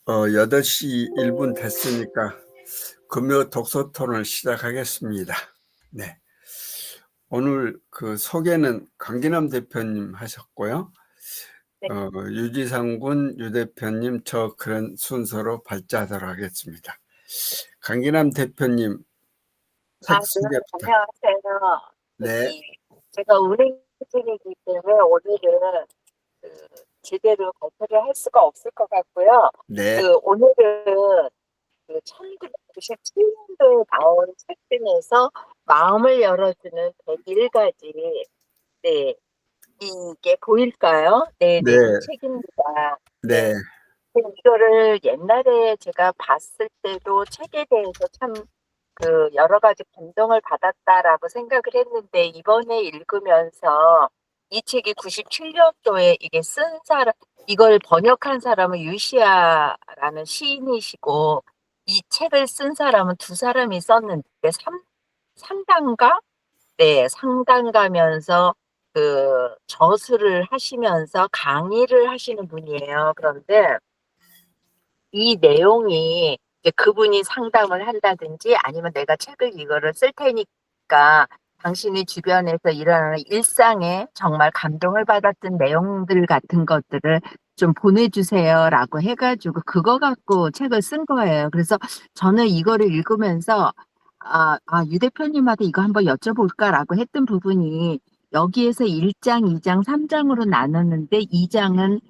8시 1분 됐으니까 금요 독서 토론을 시작하겠습니다. 네. 오늘 그 소개는 강기남 대표님 하셨고요. 네. 유지상 군, 유 대표님, 저 그런 순서로 발제하도록 하겠습니다. 강기남 대표님 책 네, 소개 부탁. 안녕하세요. 네. 제가 운행직이기 때문에 오늘은 그 제대로 발표를 할 수가 없을 것 같고요. 네. 오늘은 1997년도에 나온 책 중에서 마음을 열어주는 101가지, 네, 이게 보일까요? 네, 네. 네, 이 책입니다. 네. 네. 이거를 옛날에 제가 봤을 때도 책에 대해서 참 여러 가지 감동을 받았다라고 생각을 했는데, 이번에 읽으면서 이 책이 97년도에 이게 쓴 사람, 이걸 번역한 사람은 유시아라는 시인이시고, 이 책을 쓴 사람은 두 사람이 썼는데, 상당가? 네, 상담가면서 저술을 하시면서 강의를 하시는 분이에요. 그런데 이 내용이 이제 그분이 상담을 한다든지 아니면 내가 책을 이거를 쓸 테니까 당신의 주변에서 일어나는 일상에 정말 감동을 받았던 내용들 같은 것들을 좀 보내주세요라고 해가지고 그거 갖고 책을 쓴 거예요. 그래서 저는 이거를 읽으면서 유 대표님한테 이거 한번 여쭤볼까라고 했던 부분이 여기에서 1장, 2장, 3장으로 나눴는데 2장은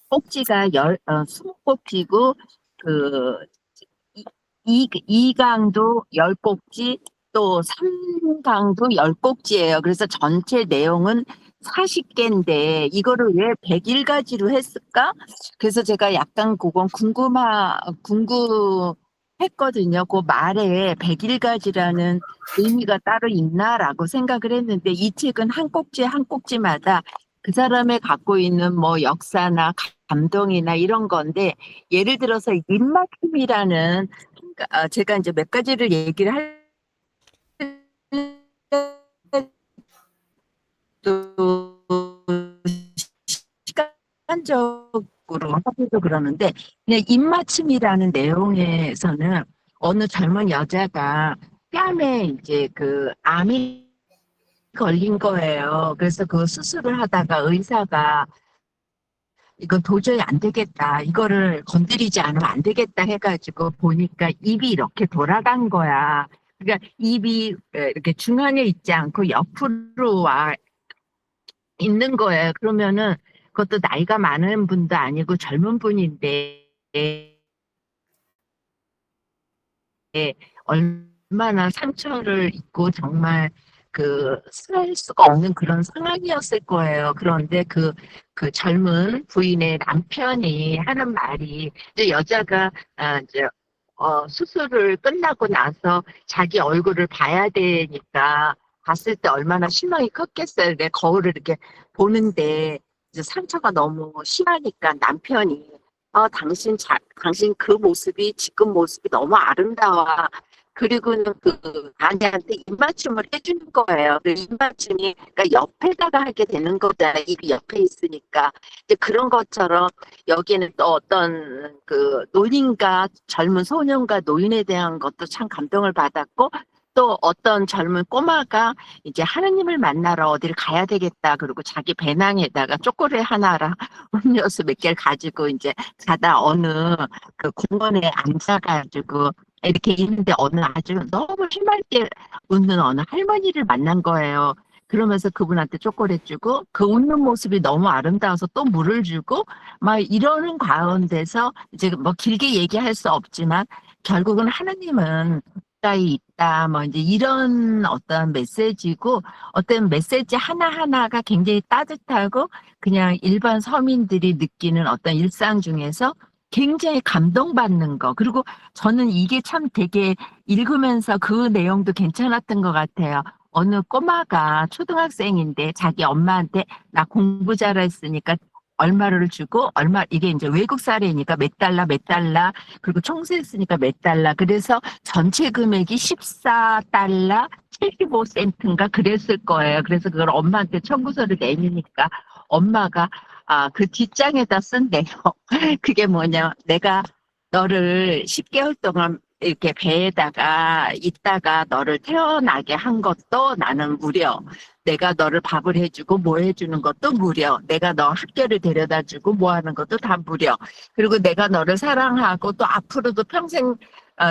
꼭지가 20꼭지고 그 이강도 10꼭지 또 3강도 10꼭지예요. 그래서 전체 내용은 40개인데 이거를 왜 101가지로 했을까? 그래서 제가 약간 그건 궁금했거든요. 그 말에 101가지라는 의미가 따로 있나라고 생각을 했는데 이 책은 한 꼭지 한 꼭지마다 그 사람의 갖고 있는 뭐 역사나 감동이나 이런 건데 예를 들어서 입맞춤이라는 제가 이제 몇 가지를 얘기를 할도 시간적으로 하기도 그러는데 그냥 입맞춤이라는 내용에서는 어느 젊은 여자가 뺨에 이제 암이 걸린 거예요. 그래서 그 수술을 하다가 의사가 이건 도저히 안 되겠다. 이거를 건드리지 않으면 안 되겠다 해가지고 보니까 입이 이렇게 돌아간 거야. 그러니까 입이 이렇게 중앙에 있지 않고 옆으로 와 있는 거예요. 그러면은 그것도 나이가 많은 분도 아니고 젊은 분인데 얼마나 상처를 입고 정말 살 수가 없는 그런 상황이었을 거예요. 그런데 그 젊은 부인의 남편이 하는 말이 이제 여자가 이제 수술을 끝나고 나서 자기 얼굴을 봐야 되니까 봤을 때 얼마나 실망이 컸겠어요. 내 거울을 이렇게 보는데 이제 상처가 너무 심하니까 남편이 당신 그 모습이 지금 모습이 너무 아름다워. 그리고는 아내한테 입맞춤을 해주는 거예요. 그 입맞춤이 그러니까 옆에다가 하게 되는 거잖아요. 입이 옆에 있으니까. 이제 그런 것처럼 여기에는 또 어떤 노인과 젊은 소년과 노인에 대한 것도 참 감동을 받았고 또 어떤 젊은 꼬마가 이제 하느님을 만나러 어디를 가야 되겠다. 그리고 자기 배낭에다가 초콜릿 하나랑 음료수 몇 개를 가지고 이제 가다 어느 공원에 앉아가지고 이렇게 있는데 어느 아주 너무 해맑게 웃는 어느 할머니를 만난 거예요. 그러면서 그분한테 초콜릿 주고 그 웃는 모습이 너무 아름다워서 또 물을 주고 막 이러는 가운데서 이제 뭐 길게 얘기할 수 없지만 결국은 하느님은 가까이 있다 뭐 이제 이런 어떤 메시지고 어떤 메시지 하나하나가 굉장히 따뜻하고 그냥 일반 서민들이 느끼는 어떤 일상 중에서 굉장히 감동받는 거. 그리고 저는 이게 참 되게 읽으면서 그 내용도 괜찮았던 것 같아요. 어느 꼬마가 초등학생인데 자기 엄마한테 나 공부 잘했으니까 얼마를 주고 이게 이제 외국 사례니까 몇 달러 그리고 총수했으니까 몇 달러 그래서 전체 금액이 14달러 75센트인가 그랬을 거예요. 그래서 그걸 엄마한테 청구서를 내미니까 엄마가 그 뒷장에다 쓴 내용 그게 뭐냐 너를 10개월 동안 이렇게 배에다가 있다가 너를 태어나게 한 것도 나는 무료. 내가 너를 밥을 해주고 뭐 해주는 것도 무료. 내가 너 학교를 데려다 주고 뭐 하는 것도 다 무료. 그리고 내가 너를 사랑하고 또 앞으로도 평생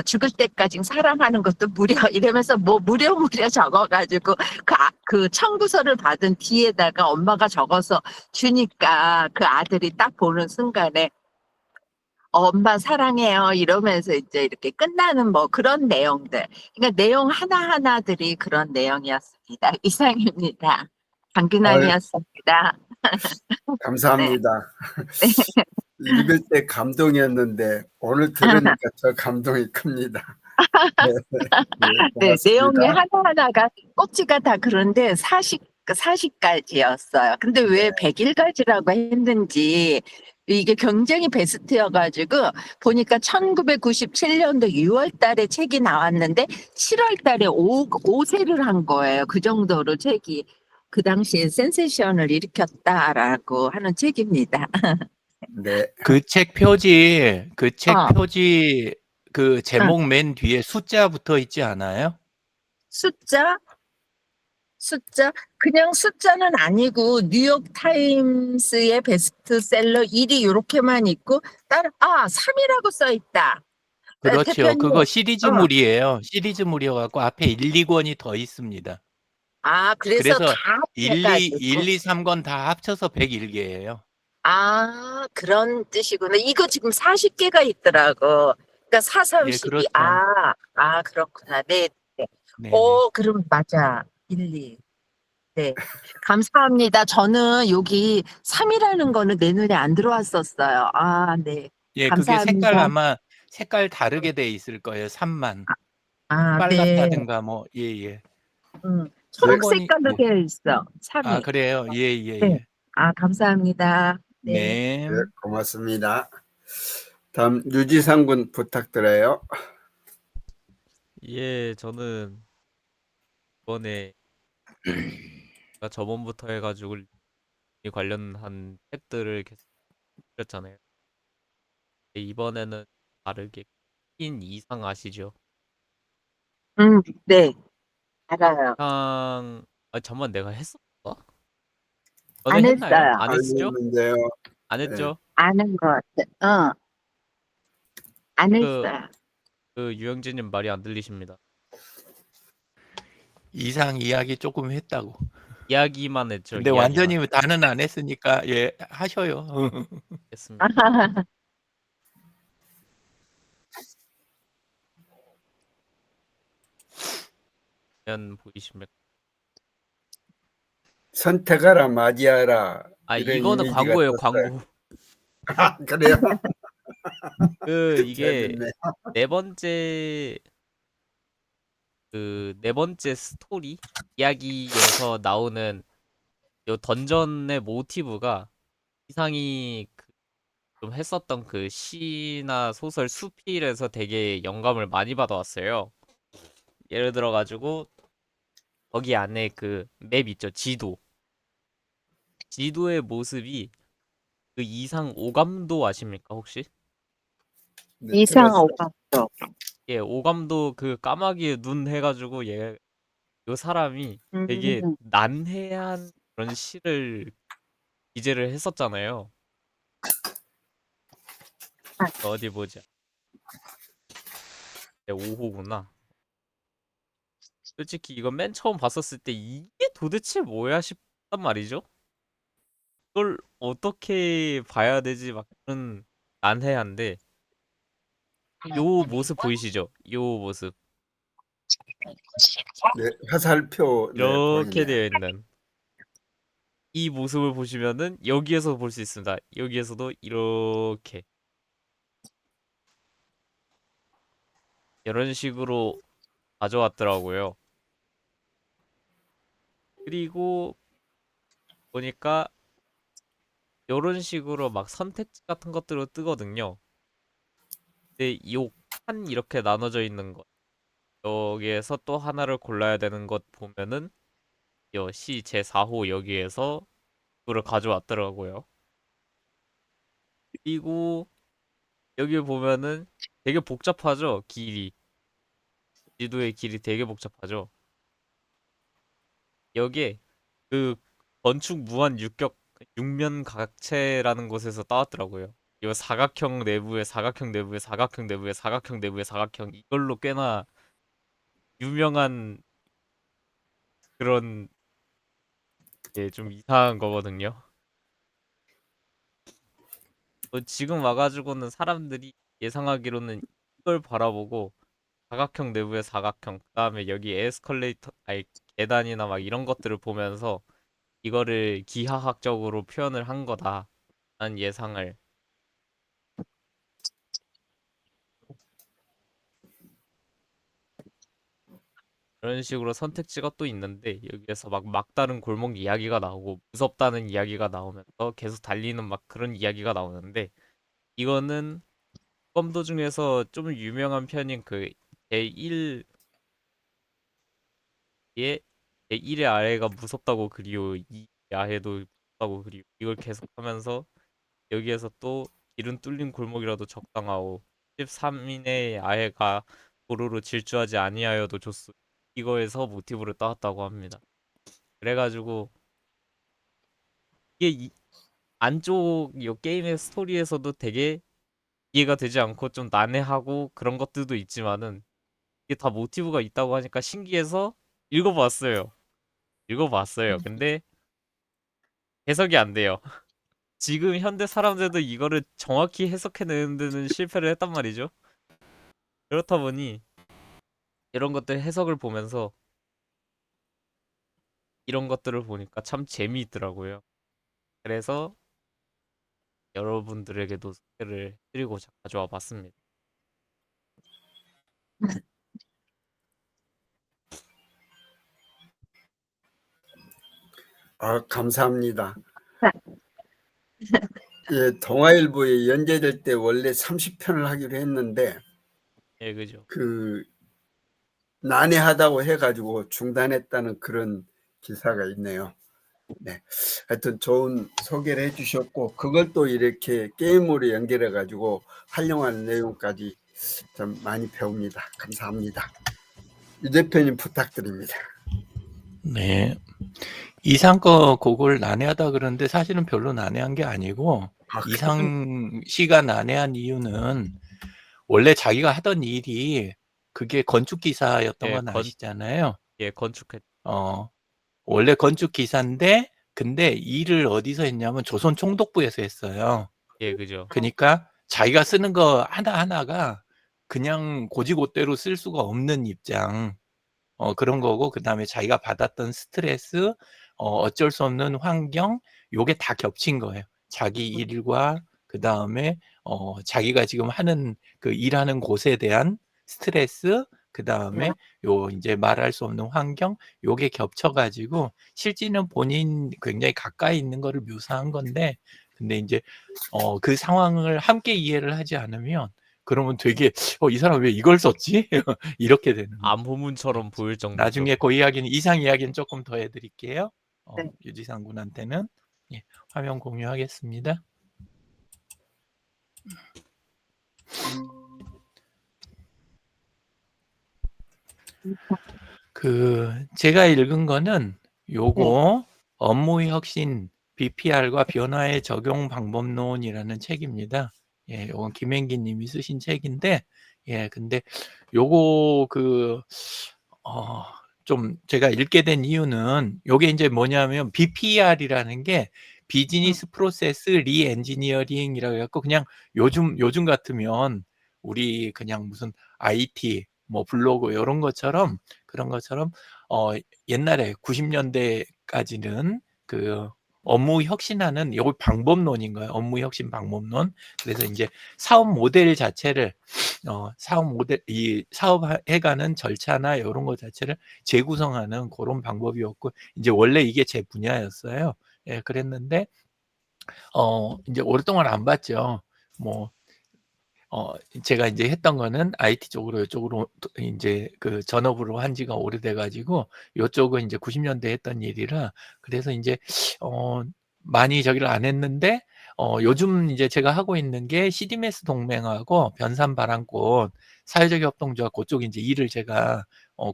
죽을 때까지 사랑하는 것도 무료. 이러면서 뭐 무료 적어가지고 그 청구서를 받은 뒤에다가 엄마가 적어서 주니까 그 아들이 딱 보는 순간에 엄마 사랑해요 이러면서 이제 이렇게 끝나는 뭐 그런 내용들. 그러니까 내용 하나하나들이 그런 내용이었습니다. 이상입니다. 아유, 강균함이었습니다. 네. 감사합니다. 네. 읽을 때 감동이었는데 오늘 들으니까 저 감동이 큽니다. 네, 네, 네, 내용이 고맙습니다. 하나하나가 꼭지가 다 그런데 40가지였어요. 근데 왜 100일가지라고 했는지 이게 굉장히 베스트여가지고 보니까 1997년도 6월 달에 책이 나왔는데 7월 달에 5세를 한 거예요. 그 정도로 책이 그 당시에 센세이션을 일으켰다라고 하는 책입니다. 네, 그 책 어, 표지 그 응. 제목 맨 뒤에 숫자 붙어 있지 않아요? 숫자? 숫자? 그냥 숫자는 아니고 뉴욕 타임스의 베스트셀러 1위 이렇게만 있고 3이라고 써 있다. 그렇죠. 대표님. 그거 시리즈물이에요. 시리즈물이어갖고 앞에 1, 2권이 더 있습니다. 그래서 그래서 다 1, 해가지고 2, 3권 다 합쳐서 101개예요. 그런 뜻이구나. 이거 지금 40개가 있더라고. 그러니까 4, 3, 예, 12. 그렇죠. 그렇구나. 네. 네. 네네. 그럼 맞아. 1, 2. 네. 감사합니다. 저는 여기 3이라는 거는 내 눈에 안 들어왔었어요. 네. 예, 그게 감사합니다. 아마 색깔 다르게 돼 있을 거예요. 3만. 네. 빨갛다든가 뭐, 예, 예. 네, 초록 3권이, 색깔로 되어 있어. 3이. 그래요? 예, 예, 네. 예. 감사합니다. 네. 네. 네, 고맙습니다. 다음 유지상 군 부탁드려요. 예, 저는 이번에 제가 저번부터 해가지고 이 관련한 책들을 계속 읽었잖아요. 이번에는 다르게 인 이상 아시죠? 네. 알아요. 이상 잠만 내가 했었어? 전에 안 했나요? 했어요. 안 했죠? 알겠는데요. 안 네, 했죠? 아는 것 같아. 안 그, 했어요. 그 유영진님 말이 안 들리십니다. 이상 이야기 조금 했다고. 이야기만 했죠. 근데 이야기만 완전히 다는 안 했으니까, 예, 하셔요. 했습니다. 면 보이십니까? 선택하라 맞이하라 이런 이거는 이미지가 광고예요, 떴어요. 광고. 그래요? 이게 재밌네. 네 번째 네 번째 스토리 이야기에서 나오는 요 던전의 모티브가 이상이 좀 했었던 그 시나 소설 수필에서 되게 영감을 많이 받아왔어요. 예를 들어가지고 거기 안에 그 맵 있죠, 지도. 지도의 모습이 그 이상 오감도 아십니까, 혹시? 네, 이상 들었어요. 오감도. 예, 오감도 그 까마귀에 눈 해가지고 요 사람이 되게 음, 난해한 그런 시를 기재를 했었잖아요. 어디 보자. 네, 5호구나. 솔직히 이거 맨 처음 봤었을 때 이게 도대체 뭐야 싶단 말이죠. 이걸 어떻게 봐야 되지 막 그런 난해한데 요 모습 보이시죠? 요 모습 네, 화살표 네, 이렇게 보이네요. 되어 있는 이 모습을 보시면은 여기에서 볼 수 있습니다. 여기에서도 이렇게 이런 식으로 가져왔더라고요. 그리고 보니까 이런 식으로 막 선택지 같은 것들로 뜨거든요. 근데 요 칸 이렇게 나눠져 있는 것 여기에서 또 하나를 골라야 되는 것 보면은 시 제4호 여기에서 그걸 가져왔더라고요. 그리고 여기 보면은 되게 복잡하죠, 길이. 지도의 길이 되게 복잡하죠. 여기에 그 건축 무한 육격 육면 각체라는 곳에서 따왔더라고요. 이거 사각형 내부에 사각형 내부에 사각형 내부에 사각형 내부에 사각형, 이걸로 꽤나 유명한 그런 게 좀 이상한 거거든요. 지금 와가지고는 사람들이 예상하기로는 이걸 바라보고 사각형 내부의 사각형, 그다음에 여기 에스컬레이터, 아니 계단이나 막 이런 것들을 보면서 이거를 기하학적으로 표현을 한 거다라는 예상을. 그런 식으로 선택지가 또 있는데, 여기에서 막 막다른 골목 이야기가 나오고 무섭다는 이야기가 나오면서 계속 달리는 막 그런 이야기가 나오는데, 이거는 검도 중에서 좀 유명한 편인 그 제1의 제1의 아해가 무섭다고 그리워, 2 아해도 무섭다고 그리워, 이걸 계속하면서 여기에서 또 길은 뚫린 골목이라도 적당하오, 13인의 아해가 도로로 질주하지 아니하여도 좋소, 이거에서 모티브를 따왔다고 합니다. 그래가지고 이게 안쪽 이 게임의 스토리에서도 되게 이해가 되지 않고 좀 난해하고 그런 것들도 있지만은, 이게 다 모티브가 있다고 하니까 신기해서 읽어봤어요. 읽어봤어요. 근데 해석이 안 돼요. 지금 현대 사람들도 이거를 정확히 해석해내는 데는 실패를 했단 말이죠. 그렇다 보니 이런 것들 해석을 보면서 이런 것들을 보니까 참 재미있더라고요. 그래서 여러분들에게도 소개를 해드리고자 가져와 봤습니다. 감사합니다. 예, 동아일보에 연재될 때 원래 30편을 하기로 했는데 예, 그죠. 그 난해하다고 해가지고 중단했다는 그런 기사가 있네요. 네, 하여튼 좋은 소개를 해주셨고, 그걸 또 이렇게 게임으로 연결해가지고 활용하는 내용까지 좀 많이 배웁니다. 감사합니다. 유 대표님 부탁드립니다. 네. 이상 거 그걸 난해하다 그러는데 사실은 별로 난해한 게 아니고, 이상 씨가 난해한 이유는 원래 자기가 하던 일이 그게 건축 기사였던 예, 건 아시잖아요. 예, 건축했. 원래 건축 기사인데 근데 일을 어디서 했냐면 조선 총독부에서 했어요. 예, 그죠. 그러니까 자기가 쓰는 거 하나하나가 그냥 고지고대로 쓸 수가 없는 입장. 그런 거고, 그다음에 자기가 받았던 스트레스, 어쩔 수 없는 환경, 요게 다 겹친 거예요. 자기 일과 그다음에 자기가 지금 하는 그 일하는 곳에 대한 스트레스, 그다음에 요 이제 말할 수 없는 환경, 요게 겹쳐 가지고 실제는 본인 굉장히 가까이 있는 거를 묘사한 건데, 근데 이제 그 상황을 함께 이해를 하지 않으면 그러면 되게 이 사람 왜 이걸 썼지? 이렇게 되는 거예요. 암호문처럼 보일 정도죠. 나중에 그 이야기는 이상 이야기는 조금 더 해드릴게요. 네. 유지상 군한테는. 예, 화면 공유하겠습니다. 제가 읽은 거는 요거 업무 혁신 BPR과 변화의 적용 방법론이라는 책입니다. 예, 요건 김행기 님이 쓰신 책인데, 예, 근데 요거 좀 제가 읽게 된 이유는 요게 이제 뭐냐면 BPR이라는 게 비즈니스 프로세스 리엔지니어링이라고 해갖고, 그냥 요즘 같으면 우리 그냥 무슨 IT 뭐 블로그 이런 것처럼, 그런 것처럼 옛날에 90년대까지는 그 업무 혁신하는 요 방법론인 거예요. 업무 혁신 방법론. 그래서 이제 사업 모델 자체를 사업 모델, 이 사업해가는 절차나 이런 것 자체를 재구성하는 그런 방법이었고, 이제 원래 이게 제 분야였어요. 예, 그랬는데 이제 오랫동안 안 봤죠. 뭐 제가 이제 했던 거는 IT 쪽으로, 이쪽으로 이제 그 전업으로 한 지가 오래돼 가지고, 요쪽은 이제 90년대 했던 일이라, 그래서 이제 많이 저기를 안 했는데, 요즘 이제 제가 하고 있는 게 CDMS 동맹하고 변산바람꽃 사회적 협동조합 그쪽 이제 일을 제가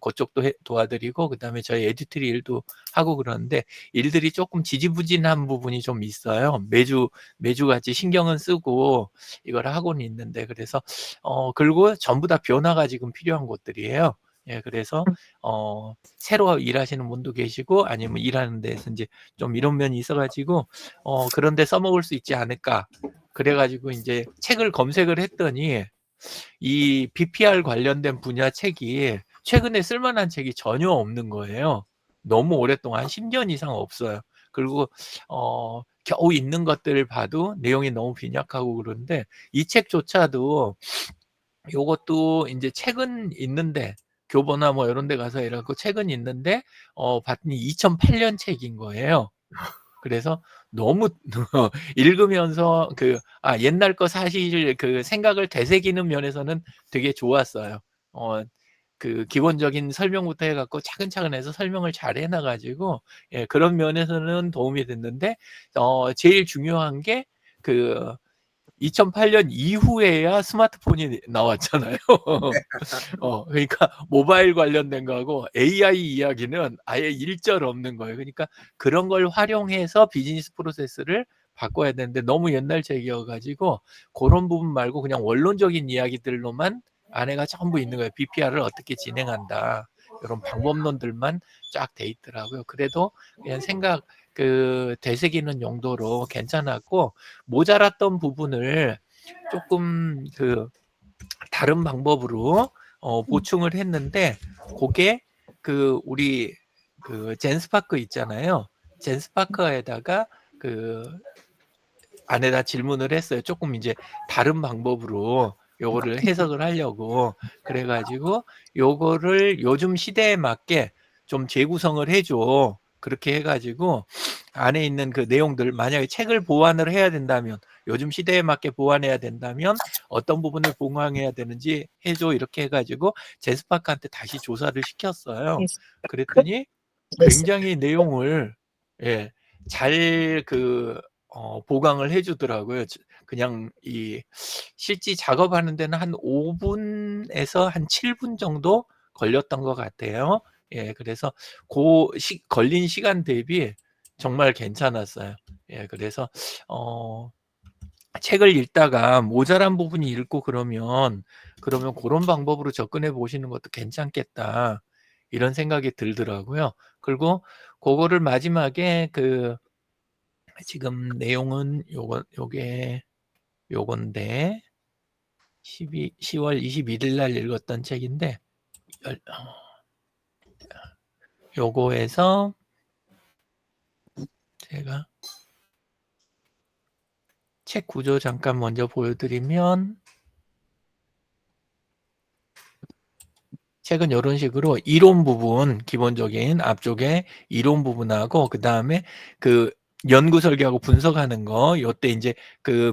그쪽도 도와드리고 그다음에 저희 에듀트리 일도 하고 그러는데 일들이 조금 지지부진한 부분이 좀 있어요. 매주 같이 신경은 쓰고 이걸 하고는 있는데 그래서 그리고 전부 다 변화가 지금 필요한 곳들이에요. 예, 그래서 새로 일하시는 분도 계시고 아니면 일하는 데서 이제 좀 이런 면이 있어가지고 그런데 써먹을 수 있지 않을까. 그래가지고 이제 책을 검색을 했더니 이 BPR 관련된 분야 책이 최근에 쓸만한 책이 전혀 없는 거예요. 너무 오랫동안 한 10년 이상 없어요. 그리고 겨우 있는 것들을 봐도 내용이 너무 빈약하고 그런데 이 책조차도 요것도 이제 책은 있는데 교보나 뭐 이런 데 가서 이렇게 책은 있는데 봤더니 2008년 책인 거예요. 그래서 너무 읽으면서 옛날 거 사실 그 생각을 되새기는 면에서는 되게 좋았어요. 그 기본적인 설명부터 해갖고 차근차근 해서 설명을 잘 해놔가지고 예, 그런 면에서는 도움이 됐는데 제일 중요한 게 2008년 이후에야 스마트폰이 나왔잖아요. 그러니까 모바일 관련된 거하고 AI 이야기는 아예 일절 없는 거예요. 그러니까 그런 걸 활용해서 비즈니스 프로세스를 바꿔야 되는데 너무 옛날 책이어가지고 그런 부분 말고 그냥 원론적인 이야기들로만 안에가 전부 있는 거예요. BPR을 어떻게 진행한다. 이런 방법론들만 쫙 돼 있더라고요. 그래도 그냥 생각 되새기는 용도로 괜찮았고 모자랐던 부분을 조금 다른 방법으로 보충을 했는데 그게 우리 젠스파크 있잖아요. 젠스파크에다가 안에다 질문을 했어요. 조금 이제 다른 방법으로 요거를 해석을 하려고 그래가지고 요거를 요즘 시대에 맞게 좀 재구성을 해줘. 그렇게 해가지고 안에 있는 그 내용들 만약에 책을 보완을 해야 된다면 요즘 시대에 맞게 보완해야 된다면 어떤 부분을 보완해야 되는지 해줘 이렇게 해가지고 젠스파크한테 다시 조사를 시켰어요. 그랬더니 굉장히 내용을 예, 잘 보강을 해주더라고요. 그냥 이 실제 작업하는 데는 한 5분에서 한 7분 정도 걸렸던 것 같아요. 예, 그래서 걸린 시간 대비 정말 괜찮았어요. 예, 그래서 책을 읽다가 모자란 부분이 읽고 그러면 그런 방법으로 접근해 보시는 것도 괜찮겠다. 이런 생각이 들더라고요. 그리고 그거를 마지막에 지금 내용은 요건데 10월 21일 날 읽었던 책인데 요거에서 제가 책 구조 잠깐 먼저 보여드리면 책은 이런 식으로 이론 부분 기본적인 앞쪽에 이론 부분하고 그 다음에 연구 설계하고 분석하는 거 요때 이제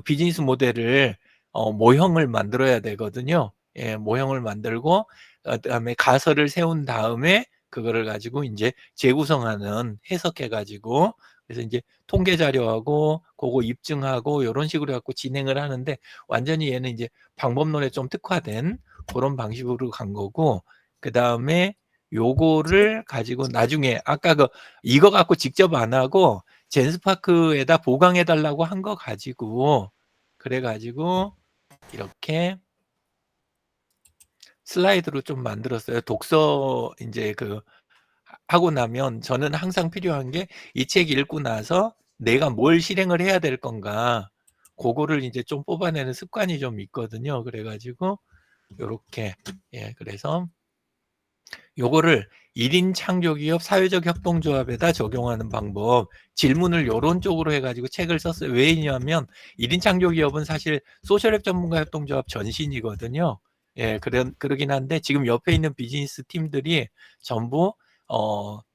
비즈니스 모델을 모형을 만들어야 되거든요. 예, 모형을 만들고 그다음에 가설을 세운 다음에 그거를 가지고 이제 재구성하는 해석해 가지고 그래서 이제 통계 자료하고 그거 입증하고 이런 식으로 갖고 진행을 하는데 완전히 얘는 이제 방법론에 좀 특화된 그런 방식으로 간 거고 그 다음에 요거를 가지고 나중에 아까 이거 갖고 직접 안 하고 젠스파크에다 보강해 달라고 한 거 가지고 그래가지고 이렇게 슬라이드로 좀 만들었어요. 독서 이제 하고 나면 저는 항상 필요한 게 이 책 읽고 나서 내가 뭘 실행을 해야 될 건가 그거를 이제 좀 뽑아내는 습관이 좀 있거든요. 그래가지고 요렇게 예 그래서 요거를 1인 창조기업 사회적 협동조합에다 적용하는 방법 질문을 요런 쪽으로 해가지고 책을 썼어요. 왜냐하면 1인 창조기업은 사실 소셜앱 전문가 협동조합 전신이거든요. 예, 그러긴 한데 지금 옆에 있는 비즈니스 팀들이 전부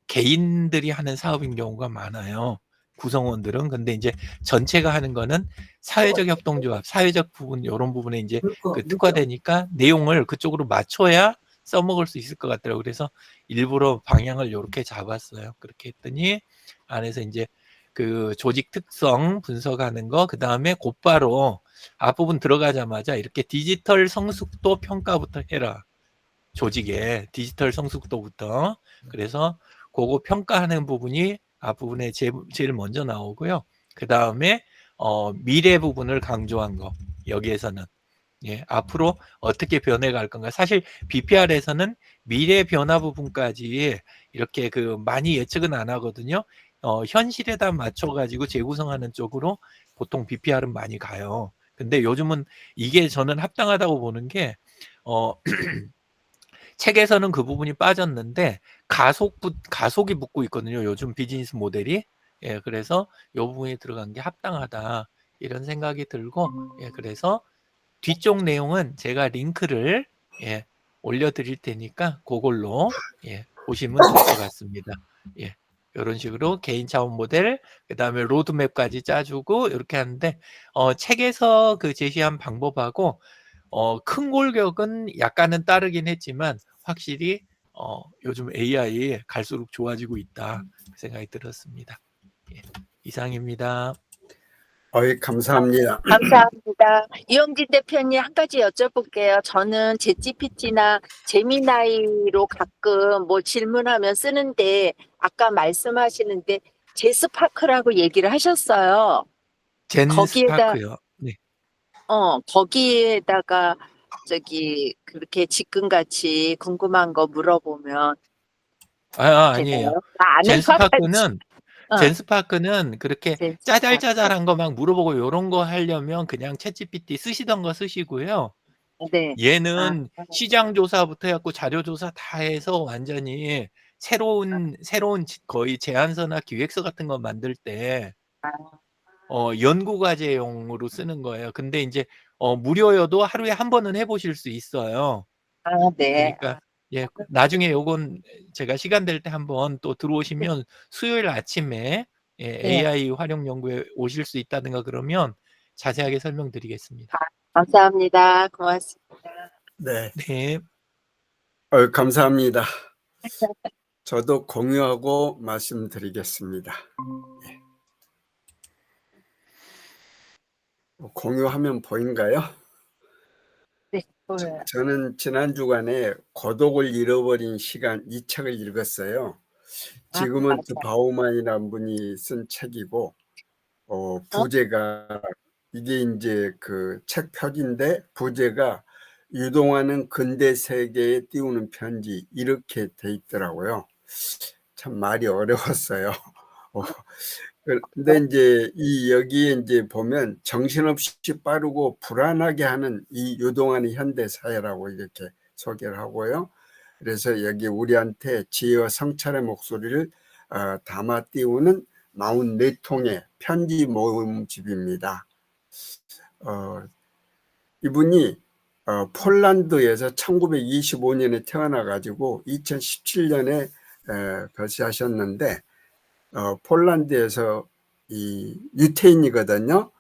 개인들이 하는 사업인 경우가 많아요. 구성원들은. 근데 이제 전체가 하는 거는 사회적 협동조합, 사회적 부분 이런 부분에 이제 특화되니까 내용을 그쪽으로 맞춰야 써먹을 수 있을 것 같더라고요. 그래서 일부러 방향을 이렇게 잡았어요. 그렇게 했더니 안에서 이제 그 조직 특성 분석하는 거, 그 다음에 곧바로 앞부분 들어가자마자 이렇게 디지털 성숙도 평가부터 해라. 조직의 디지털 성숙도부터. 그래서 그거 평가하는 부분이 앞부분에 제일 먼저 나오고요. 그 다음에 미래 부분을 강조한 거, 여기에서는. 예, 앞으로 어떻게 변해갈 건가. 사실 BPR에서는 미래 변화 부분까지 이렇게 그 많이 예측은 안 하거든요. 현실에다 맞춰가지고 재구성하는 쪽으로 보통 BPR은 많이 가요. 근데 요즘은 이게 저는 합당하다고 보는 게, 책에서는 그 부분이 빠졌는데 가속이 붙고 있거든요. 요즘 비즈니스 모델이. 예, 그래서 이 부분이 들어간 게 합당하다. 이런 생각이 들고, 예, 그래서 뒤쪽 내용은 제가 링크를 예, 올려드릴 테니까 그걸로 예, 보시면 될 것 같습니다. 예, 이런 식으로 개인 차원 모델, 그 다음에 로드맵까지 짜주고 이렇게 하는데 책에서 그 제시한 방법하고 큰 골격은 약간은 따르긴 했지만 확실히 요즘 AI 갈수록 좋아지고 있다 그 생각이 들었습니다. 예, 이상입니다. 감사합니다. 감사합니다. 이영진 대표님 한 가지 여쭤볼게요. 저는 챗GPT나 제미나이로 가끔 뭐 질문하면 쓰는데 아까 말씀하시는데 제스파크라고 얘기를 하셨어요. 젠스파크요. 네. 거기에다가 그렇게 지금같이 궁금한 거 물어보면 아니에요. 되나요? 나 아는 것 같지. 젠스파크는 그렇게 제스파크. 짜잘짜잘한 거 막 물어보고 요런 거 하려면 그냥 챗GPT 쓰시던 거 쓰시고요. 네. 얘는 시장 조사부터 해갖고 자료 조사 다 해서 완전히 새로운 거의 제안서나 기획서 같은 거 만들 때 연구 과제용으로 쓰는 거예요. 근데 이제 무료여도 하루에 한 번은 해보실 수 있어요. 네. 그러니까 예, 나중에 요건 제가 시간 될 때 한번 또 들어오시면 수요일 아침에 예, AI 활용 연구에 오실 수 있다든가 그러면 자세하게 설명드리겠습니다. 감사합니다. 고맙습니다. 네, 네. 감사합니다. 저도 공유하고 말씀드리겠습니다. 공유하면 보인가요? 네, 보여요. 저는 지난 주간에 고독을 잃어버린 시간 이 책을 읽었어요. 지그먼트 바우만이라는 분이 쓴 책이고 부제가 이게 이제 그 책 표지인데 부제가 유동하는 근대 세계에 띄우는 편지 이렇게 돼 있더라고요. 참 말이 어려웠어요. 근데 이제 여기에 이제 보면 정신없이 빠르고 불안하게 하는 이 유동하는 현대 사회라고 이렇게 소개를 하고요. 그래서 여기 우리한테 지혜와 성찰의 목소리를 담아 띄우는 44통의 편지 모음집입니다. 이분이 폴란드에서 1925년에 태어나가지고 2017년에 별세하셨는데 폴란드에서 이 유태인이거든요.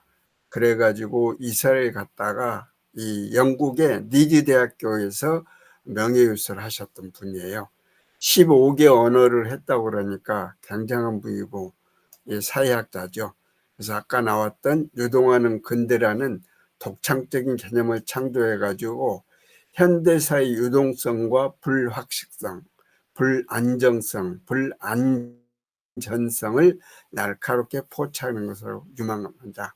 그래가지고 이스라엘 갔다가 이 영국의 리드 대학교에서 명예유수를 하셨던 분이에요. 15개 언어를 했다고 그러니까 굉장한 분이고 사회학자죠. 그래서 아까 나왔던 유동하는 근대라는 독창적인 개념을 창조해가지고 현대사의 유동성과 불확실성, 불안정성, 불안전성을 날카롭게 포착하는 것으로 유명합니다.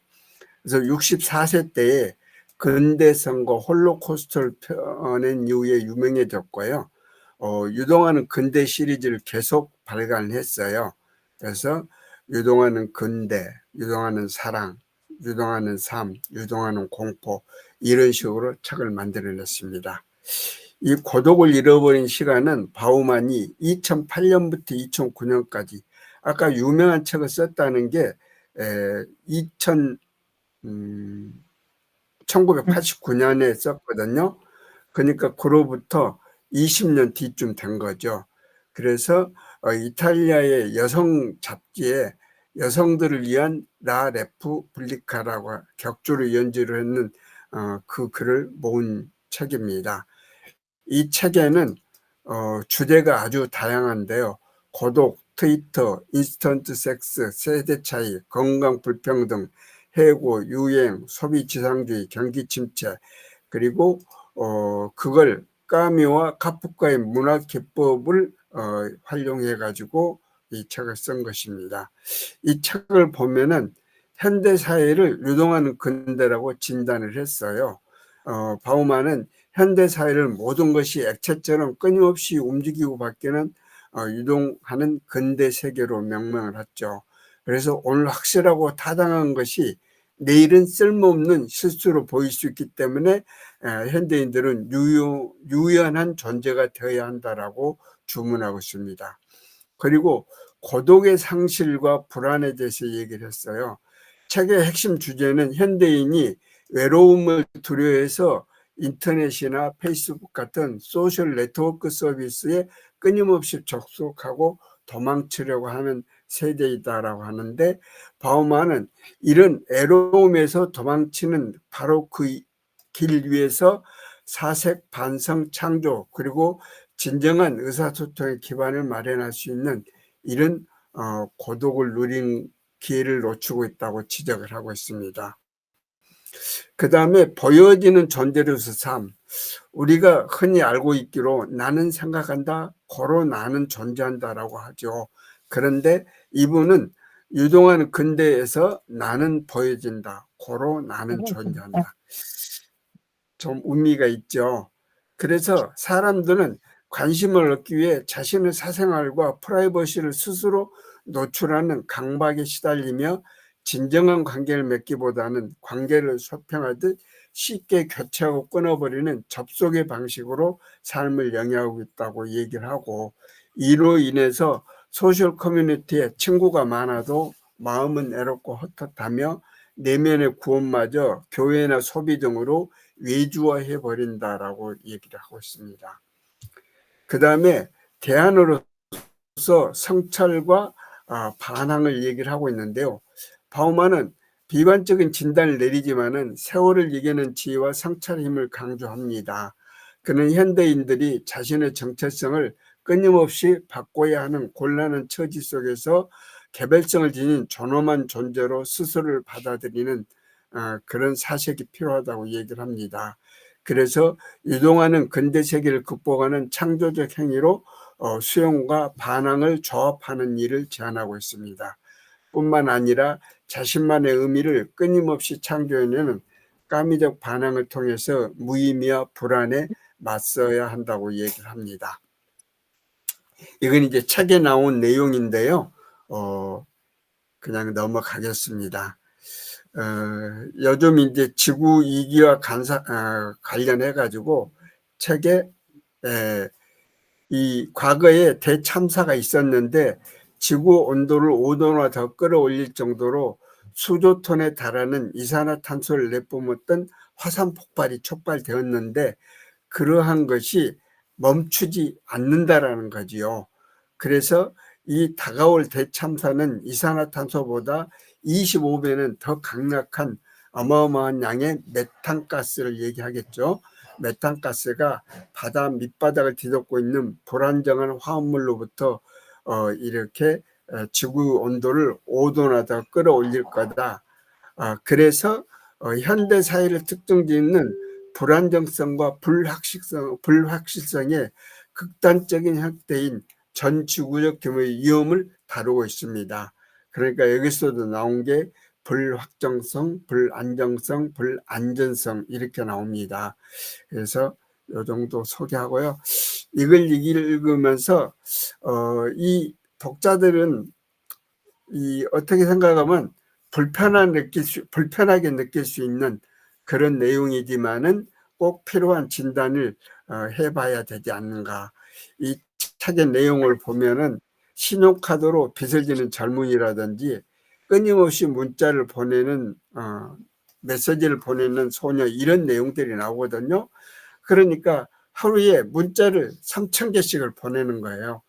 그래서 64세 때에 근대성과 홀로코스트를 펴낸 이후에 유명해졌고요. 유동하는 근대 시리즈를 계속 발간했어요. 그래서 유동하는 근대, 유동하는 사랑, 유동하는 삶, 유동하는 공포 이런 식으로 책을 만들어냈습니다. 이 고독을 잃어버린 시간은 바우만이 2008년부터 2009년까지 아까 유명한 책을 썼다는 게 1989년에 썼거든요. 그러니까 그로부터 20년 뒤쯤 된 거죠. 그래서 이탈리아의 여성 잡지에 여성들을 위한 라 레푸블리카라고 격주로 연주를 했는 그 글을 모은 책입니다. 이 책에는 주제가 아주 다양한데요. 고독, 트위터, 인스턴트 섹스, 세대 차이, 건강 불평등, 해고, 유행, 소비 지상주의, 경기 침체, 그리고 그걸 까미와 카프카의 문화 기법을 활용해 가지고 이 책을 쓴 것입니다. 이 책을 보면은 현대 사회를 유동하는 근대라고 진단을 했어요. 바우만은 현대 사회를 모든 것이 액체처럼 끊임없이 움직이고 바뀌는 유동하는 근대 세계로 명명을 했죠. 그래서 오늘 확실하고 타당한 것이 내일은 쓸모없는 실수로 보일 수 있기 때문에 현대인들은 유연한 존재가 되어야 한다라고 주문하고 있습니다. 그리고 고독의 상실과 불안에 대해서 얘기를 했어요. 책의 핵심 주제는 현대인이 외로움을 두려워해서 인터넷이나 페이스북 같은 소셜 네트워크 서비스에 끊임없이 접속하고 도망치려고 하는 세대이다라고 하는데, 바우만은 이런 애로움에서 도망치는 바로 그 길 위에서 사색, 반성, 창조, 그리고 진정한 의사소통의 기반을 마련할 수 있는 이런 고독을 누린 기회를 놓치고 있다고 지적을 하고 있습니다. 그 다음에 보여지는 존재로서 삶. 우리가 흔히 알고 있기로 나는 생각한다, 고로 나는 존재한다라고 하죠. 그런데 이분은 유동하는 근대에서 나는 보여진다, 고로 나는 존재한다. 좀 의미가 있죠. 그래서 사람들은 관심을 얻기 위해 자신의 사생활과 프라이버시를 스스로 노출하는 강박에 시달리며 진정한 관계를 맺기보다는 관계를 소평하듯 쉽게 교체하고 끊어버리는 접속의 방식으로 삶을 영위하고 있다고 얘기를 하고, 이로 인해서 소셜 커뮤니티에 친구가 많아도 마음은 애롭고 헛헛하며 내면의 구원마저 교회나 소비 등으로 외주화해 버린다라고 얘기를 하고 있습니다. 그 다음에 대안으로서 성찰과 반항을 얘기를 하고 있는데요. 바우만은 비관적인 진단을 내리지만은 세월을 이기는 지혜와 성찰의 힘을 강조합니다. 그는 현대인들이 자신의 정체성을 끊임없이 바꿔야 하는 곤란한 처지 속에서 개별성을 지닌 존엄한 존재로 스스로를 받아들이는 그런 사색이 필요하다고 얘기를 합니다. 그래서 유동하는 근대 세계를 극복하는 창조적 행위로 수용과 반항을 조합하는 일을 제안하고 있습니다. 뿐만 아니라 자신만의 의미를 끊임없이 창조해내는 까미적 반항을 통해서 무의미와 불안에 맞서야 한다고 얘기를 합니다. 이건 이제 책에 나온 내용인데요. 그냥 넘어가겠습니다. 요즘 이제 지구 위기와 관련해 가지고 책에 이 과거에 대참사가 있었는데 지구 온도를 5도나 더 끌어올릴 정도로 수조 톤에 달하는 이산화탄소를 내뿜었던 화산 폭발이 촉발되었는데 그러한 것이 멈추지 않는다라는 거지요. 그래서 이 다가올 대참사는 이산화탄소보다 25배는 더 강력한 어마어마한 양의 메탄가스를 얘기하겠죠. 메탄가스가 바다 밑바닥을 뒤덮고 있는 불안정한 화합물로부터 이렇게 지구 온도를 5도나 더 끌어올릴 거다. 그래서 현대 사회를 특징짓는 불안정성과 불확실성의 극단적인 형태인 전 지구적 규모의 위험을 다루고 있습니다. 그러니까 여기서도 나온 게 불확정성, 불안정성, 불안전성 이렇게 나옵니다. 그래서 이 정도 소개하고요. 이걸 읽으면서 이 독자들은 어떻게 생각하면 불편하게 느낄 수 있는 그런 내용이지만은 꼭 필요한 진단을 해봐야 되지 않는가. 이 책의 내용을 보면은 신용카드로 빚을 지는 젊은이라든지 끊임없이 문자를 보내는 메시지를 보내는 소녀, 이런 내용들이 나오거든요. 그러니까 하루에 문자를 3,000개씩을 보내는 거예요.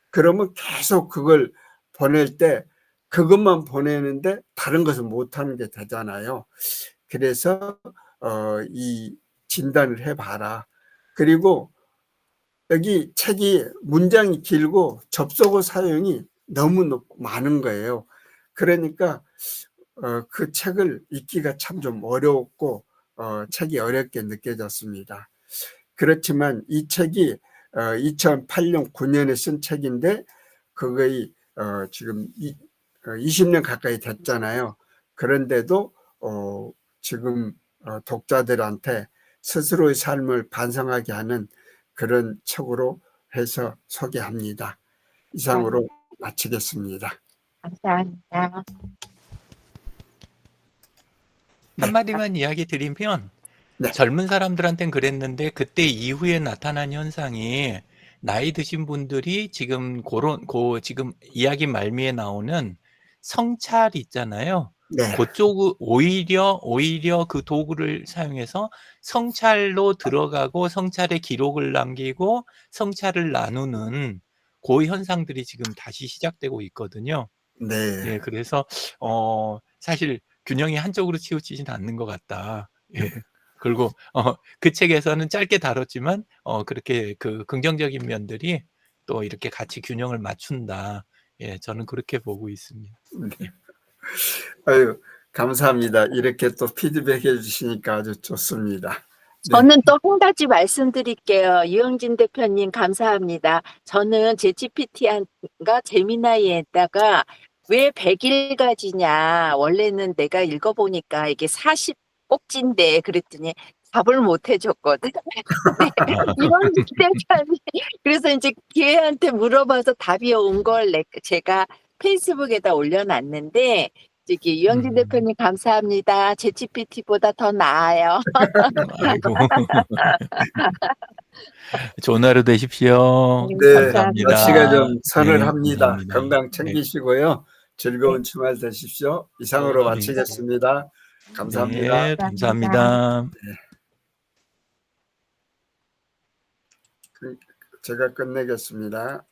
그러면 계속 그걸 보낼 때 그것만 보내는데 다른 것은 못하는 게 되잖아요. 그래서 이 진단을 해봐라. 그리고 여기 책이 문장이 길고 접속어 사용이 너무 많은 거예요. 그러니까 그 책을 읽기가 참 좀 어려웠고 책이 어렵게 느껴졌습니다. 그렇지만 이 책이 2008년 9년에 쓴 책인데 그거의 지금 20년 가까이 됐잖아요. 그런데도 지금 독자들한테 스스로의 삶을 반성하게 하는 그런 책으로 해서 소개합니다. 이상으로 마치겠습니다. 감사합니다. 한마디만 이야기 드리면 네. 젊은 사람들한테는 그랬는데 그때 이후에 나타난 현상이 나이 드신 분들이 지금 지금 이야기 말미에 나오는 성찰 있잖아요. 네. 그쪽 오히려 그 도구를 사용해서 성찰로 들어가고 성찰의 기록을 남기고 성찰을 나누는 그 현상들이 지금 다시 시작되고 있거든요. 네. 예, 그래서 사실 균형이 한쪽으로 치우치진 않는 것 같다. 예. 그리고 그 책에서는 짧게 다뤘지만 그렇게 그 긍정적인 면들이 또 이렇게 같이 균형을 맞춘다. 예, 저는 그렇게 보고 있습니다. 네. 아유, 감사합니다. 이렇게 또 피드백 해주시니까 아주 좋습니다. 네. 저는 또 한 가지 말씀드릴게요. 이영진 대표님 감사합니다. 저는 챗GPT가 제미나이에다가 왜 100일가지냐. 원래는 내가 읽어보니까 이게 40꼭지인데 그랬더니 답을 못 해줬거든. 이영진 대표님. 그래서 이제 걔한테 물어봐서 답이 온 걸 제가 페이스북에다 올려놨는데 저기 이영진 대표님 감사합니다. 챗GPT보다 더 나아요. 아이고. 좋은 하루 되십시오. 네, 감사합니다. 날씨가 좀 네, 서늘합니다. 감사합니다. 건강 네. 챙기시고요. 즐거운 주말 되십시오. 이상으로 네. 마치겠습니다. 감사합니다. 네, 감사합니다. 제가 끝내겠습니다.